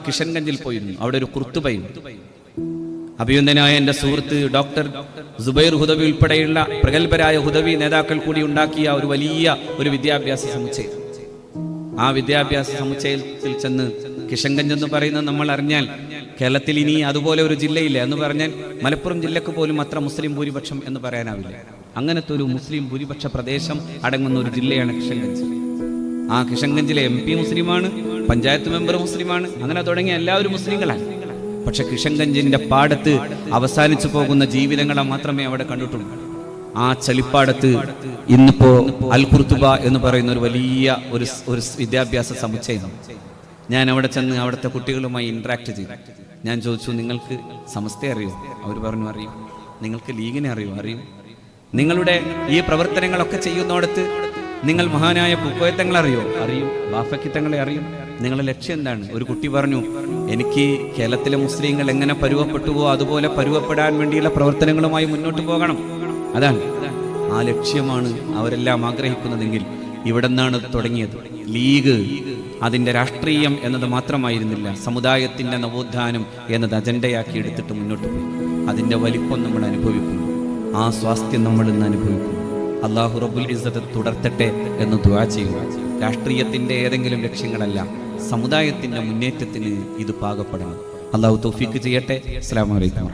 കിഷൻഗഞ്ചിൽ പോയിരുന്നു. അവിടെ ഒരു കുർത്തുബയുണ്ട്. അഭിനന്ദനായ എൻ്റെ സുഹൃത്ത് ഡോക്ടർ സുബൈർ ഹുദവി ഉൾപ്പെടെയുള്ള പ്രഗത്ഭരായ ഹുദവി നേതാക്കൾ കൂടി ഉണ്ടാക്കിയ ഒരു വലിയ ഒരു വിദ്യാഭ്യാസ സമുച്ചയം. ആ വിദ്യാഭ്യാസ സമുച്ചയത്തിൽ ചെന്ന് കിഷൻഗഞ്ച് എന്ന് പറയുന്നത് നമ്മൾ അറിഞ്ഞാൽ കേരളത്തിൽ ഇനി അതുപോലെ ഒരു ജില്ലയില്ല എന്ന് പറഞ്ഞാൽ മലപ്പുറം ജില്ലക്ക് പോലും അത്ര മുസ്ലിം ഭൂരിപക്ഷം എന്ന് പറയാനാവില്ല. അങ്ങനത്തെ ഒരു മുസ്ലിം ഭൂരിപക്ഷ പ്രദേശം അടങ്ങുന്ന ഒരു ജില്ലയാണ് കിഷൻഗഞ്ച്. ആ കിഷൻഗഞ്ചിലെ MP മുസ്ലിമാണ്, പഞ്ചായത്ത് മെമ്പർ മുസ്ലിമാണ്, അങ്ങനെ തുടങ്ങിയ എല്ലാവരും മുസ്ലിങ്ങളാണ്. പക്ഷെ കിഷൻഗഞ്ചിന്റെ പാടത്ത് അവസാനിച്ചു പോകുന്ന ജീവിതങ്ങളെ മാത്രമേ അവിടെ കണ്ടിട്ടുള്ളൂ. ആ ചളിപ്പാടത്ത് ഇന്നിപ്പോ അൽ ഖുർത്തുബ എന്ന് പറയുന്ന ഒരു വലിയ ഒരു വിദ്യാഭ്യാസ സമുച്ചയം. ഞാൻ അവിടെ ചെന്ന് അവിടുത്തെ കുട്ടികളുമായി ഇന്ററാക്ട് ചെയ്തു. ഞാൻ ചോദിച്ചു, നിങ്ങൾക്ക് സമസ്തയെ അറിയോ? അവർ പറഞ്ഞു അറിയും. നിങ്ങൾക്ക് ലീഗിനെ അറിയും. നിങ്ങളുടെ ഈ പ്രവർത്തനങ്ങളൊക്കെ ചെയ്യുന്നിടത്ത് നിങ്ങൾ മഹാനായ പൂക്കോയത്തങ്ങളെ അറിയും. ബാഫക്കിത്തങ്ങളെ അറിയും. നിങ്ങളുടെ ലക്ഷ്യം എന്താണ്? ഒരു കുട്ടി പറഞ്ഞു, എനിക്ക് കേരളത്തിലെ മുസ്ലിങ്ങൾ എങ്ങനെ പരുവപ്പെട്ടുവോ അതുപോലെ പരുവപ്പെടാൻ വേണ്ടിയുള്ള പ്രവർത്തനങ്ങളുമായി മുന്നോട്ട് പോകണം. അതാണ് ആ ലക്ഷ്യമാണ് അവരെല്ലാം ആഗ്രഹിക്കുന്നതെങ്കിൽ ഇവിടെ നിന്നാണ് തുടങ്ങിയത്. ലീഗ് അതിൻ്റെ രാഷ്ട്രീയം എന്നത് മാത്രമായിരുന്നില്ല, സമുദായത്തിൻ്റെ നവോത്ഥാനം എന്നത് അജണ്ടയാക്കി എടുത്തിട്ട് മുന്നോട്ട് പോയി. അതിൻ്റെ വലിപ്പം നമ്മൾ അനുഭവിക്കുന്നു, ആ സ്വാസ്ഥ്യം നമ്മൾ ഇന്ന് അനുഭവിക്കുന്നു. അല്ലാഹു റബ്ബുൽ ഇസ്സത്ത് തുടർത്തട്ടെ എന്ന് ദുആ ചെയ്യുക. രാഷ്ട്രീയത്തിൻ്റെ ഏതെങ്കിലും ലക്ഷ്യങ്ങളല്ല, സമുദായത്തിൻ്റെ മുന്നേറ്റത്തിന് ഇത് പാകപ്പെടണം. അല്ലാഹു തൗഫീഖ് ചെയ്യട്ടെ. അസ്സലാമു അലൈക്കും.